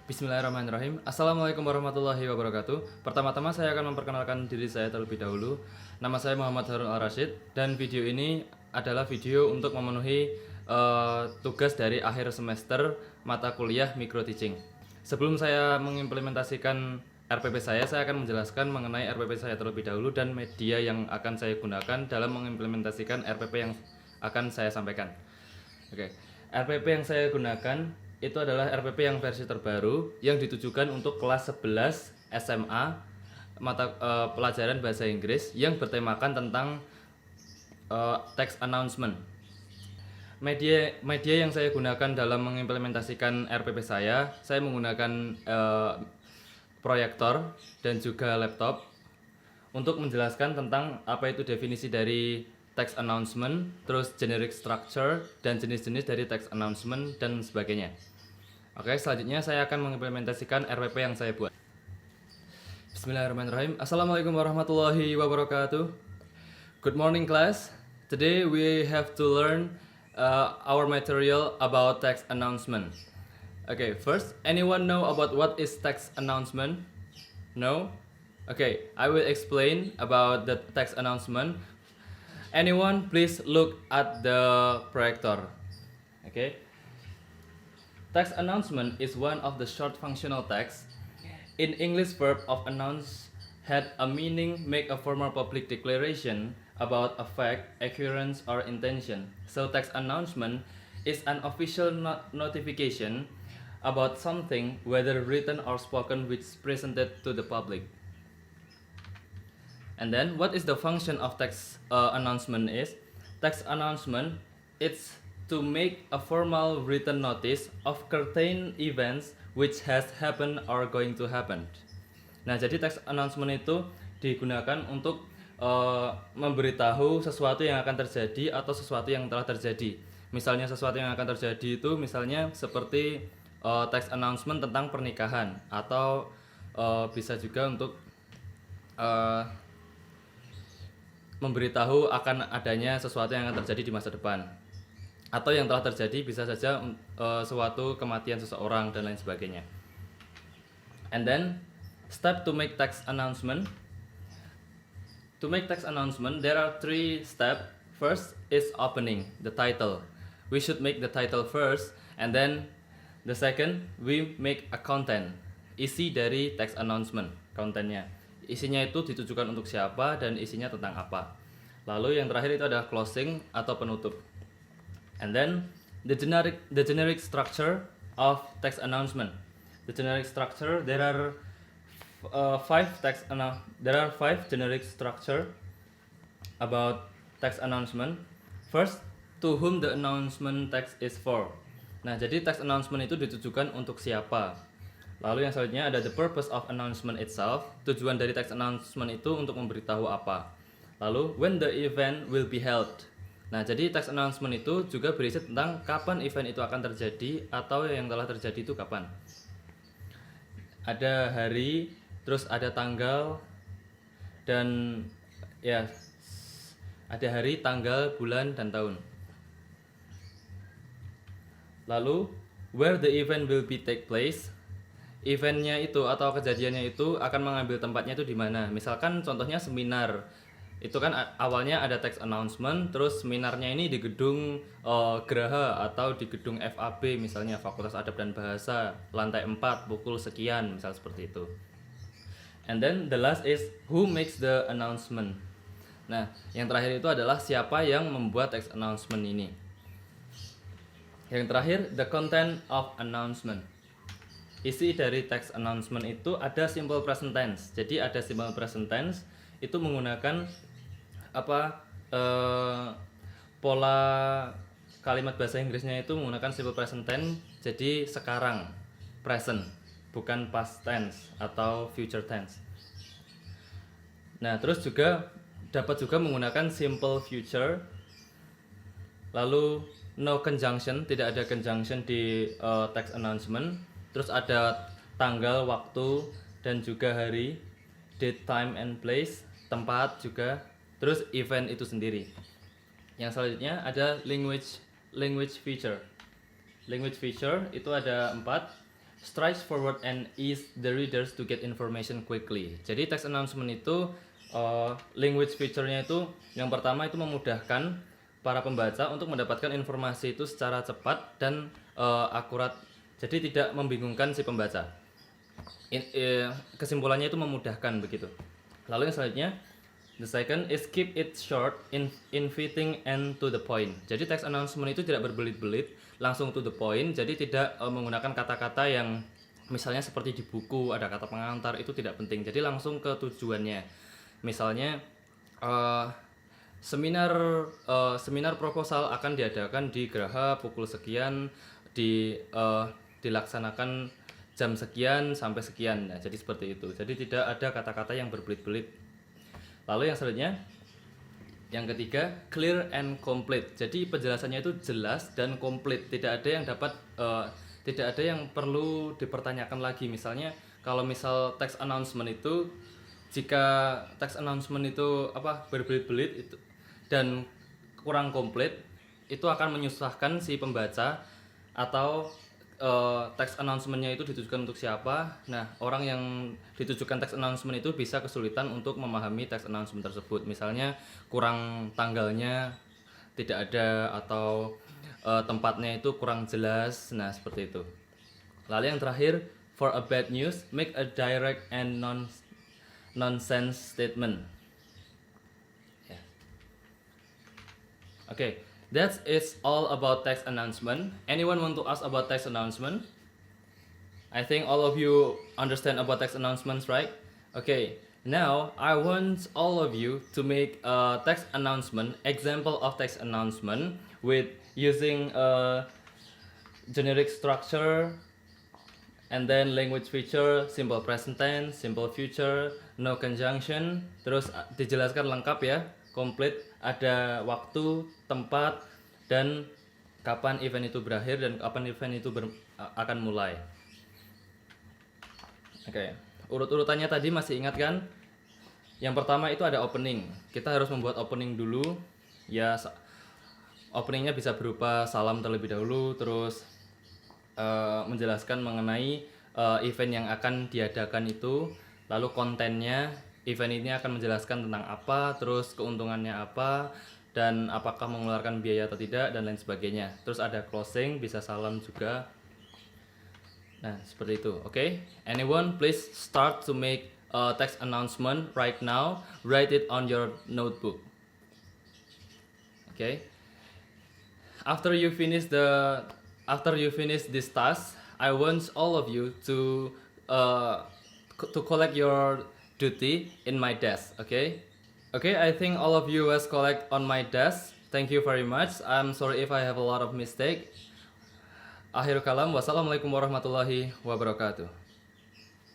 Bismillahirrahmanirrahim. Assalamualaikum warahmatullahi wabarakatuh. Pertama-tama saya akan memperkenalkan diri saya terlebih dahulu. Nama saya Muhammad Harun Al-Rashid dan video ini adalah video untuk memenuhi tugas dari akhir semester mata kuliah micro teaching. Sebelum saya mengimplementasikan RPP saya akan menjelaskan mengenai RPP saya terlebih dahulu dan media yang akan saya gunakan dalam mengimplementasikan RPP yang akan saya sampaikan. Oke, RPP yang saya gunakan itu adalah RPP yang versi terbaru yang ditujukan untuk kelas 11 SMA pelajaran bahasa Inggris yang bertemakan tentang text announcement. Media yang saya gunakan dalam mengimplementasikan RPP saya menggunakan proyektor dan juga laptop untuk menjelaskan tentang apa itu definisi dari text announcement, terus generic structure dan jenis-jenis dari text announcement dan sebagainya. Oke, selanjutnya saya akan mengimplementasikan RPP yang saya buat. Bismillahirrahmanirrahim. Assalamualaikum warahmatullahi wabarakatuh. Good morning class. Today we have to learn our material about text announcement. Okay, first, anyone know about what is text announcement? No? Okay, I will explain about the text announcement. Anyone please look at the projector. Okay. Text announcement is one of the short functional text. In English, verb of announce had a meaning make a formal public declaration about a fact, occurrence, or intention. So text announcement is an official notification about something, whether written or spoken, which is presented to the public. And then, what is the function of text announcement is? Text announcement, it's to make a formal written notice of certain events which has happened or going to happen. Nah, jadi text announcement itu digunakan untuk memberitahu sesuatu yang akan terjadi atau sesuatu yang telah terjadi. Misalnya sesuatu yang akan terjadi itu misalnya seperti text announcement tentang pernikahan atau bisa juga untuk memberitahu akan adanya sesuatu yang akan terjadi di masa depan atau yang telah terjadi, bisa saja suatu kematian seseorang dan lain sebagainya. And then step to make text announcement. To make text announcement there are 3 steps. First is opening the title. We should make the title first, and then the second we make a content, isi dari text announcement, kontennya. Isinya itu ditujukan untuk siapa dan isinya tentang apa. Lalu yang terakhir itu ada closing atau penutup. And then the generic structure of text announcement. The generic structure, there are 5 generic structure about text announcement. First, to whom the announcement text is for. Nah, jadi text announcement itu ditujukan untuk siapa. Lalu yang selanjutnya ada the purpose of announcement itself. Tujuan dari text announcement itu untuk memberitahu apa. Lalu when the event will be held. Nah, jadi text announcement itu juga berisi tentang kapan event itu akan terjadi atau yang telah terjadi itu kapan. Ada hari, terus ada tanggal, dan ya ada hari, tanggal, bulan, dan tahun. Lalu where the event will be take place. Eventnya itu atau kejadiannya itu akan mengambil tempatnya itu di mana. Misalkan contohnya seminar. Itu kan awalnya ada text announcement, terus seminarnya ini di gedung Geraha atau di gedung FAB misalnya, Fakultas Adab dan Bahasa, lantai 4, pukul sekian, misal seperti itu. And then the last is who makes the announcement. Nah, yang terakhir itu adalah siapa yang membuat text announcement ini. Yang terakhir, the content of announcement. Isi dari text announcement itu ada simple present tense. Jadi ada simple present tense itu menggunakan pola kalimat bahasa Inggrisnya itu menggunakan simple present tense. Jadi sekarang, present, bukan past tense atau future tense. Nah, terus juga dapat juga menggunakan simple future. Lalu no conjunction, tidak ada conjunction di text announcement. Terus ada tanggal, waktu, dan juga hari, date, time, and place, tempat juga. Terus event itu sendiri. Yang selanjutnya ada language feature. Language feature itu ada 4. straightforward and ease the readers to get information quickly. Jadi text announcement itu language feature-nya itu yang pertama itu memudahkan para pembaca untuk mendapatkan informasi itu secara cepat dan akurat. Jadi tidak membingungkan si pembaca. Kesimpulannya itu memudahkan begitu. Lalu yang selanjutnya, the second is keep it short, inviting and to the point. Jadi text announcement itu tidak berbelit-belit, langsung to the point. Jadi tidak menggunakan kata-kata yang misalnya seperti di buku ada kata pengantar, itu tidak penting. Jadi langsung ke tujuannya. Misalnya seminar proposal akan diadakan di Geraha pukul sekian, dilaksanakan jam sekian sampai sekian. Nah, jadi seperti itu. Jadi tidak ada kata-kata yang berbelit-belit. Lalu yang selanjutnya, yang ketiga, clear and complete. Jadi penjelasannya itu jelas dan komplit. Tidak ada yang perlu dipertanyakan lagi. Misalnya kalau misal text announcement itu, jika text announcement itu berbelit-belit itu dan kurang komplit, itu akan menyusahkan si pembaca, atau text announcement-nya itu ditujukan untuk siapa. Nah, orang yang ditujukan text announcement itu bisa kesulitan untuk memahami text announcement tersebut. Misalnya kurang tanggalnya tidak ada, atau tempatnya itu kurang jelas. Nah, seperti itu. Lalu yang terakhir, for a bad news, make a direct and nonsense statement. Yeah. Okay. That is all about text announcement. Anyone want to ask about text announcement? I think all of you understand about text announcements, right? Okay, now I want all of you to make a text announcement, example of text announcement with using a generic structure, and then language feature, simple present tense, simple future, no conjunction. Terus dijelaskan lengkap ya, komplit, ada waktu, tempat, dan kapan event itu berakhir dan kapan event itu akan mulai. Oke, urut-urutannya tadi masih ingat kan? Yang pertama itu ada opening. Kita harus membuat opening dulu. Ya, openingnya bisa berupa salam terlebih dahulu, terus menjelaskan mengenai event yang akan diadakan itu, lalu kontennya. Event ini akan menjelaskan tentang apa, terus keuntungannya apa, dan apakah mengeluarkan biaya atau tidak, dan lain sebagainya. Terus ada closing, bisa salam juga. Nah, seperti itu. Okay? Anyone please start to make a text announcement right now. Write it on your notebook. Okay? After you finish this task, I want all of you to collect your duty in my desk, okay? Okay, I think all of you has collect on my desk. Thank you very much. I'm sorry if I have a lot of mistake. Akhirul kalam, wassalamualaikum warahmatullahi wabarakatuh.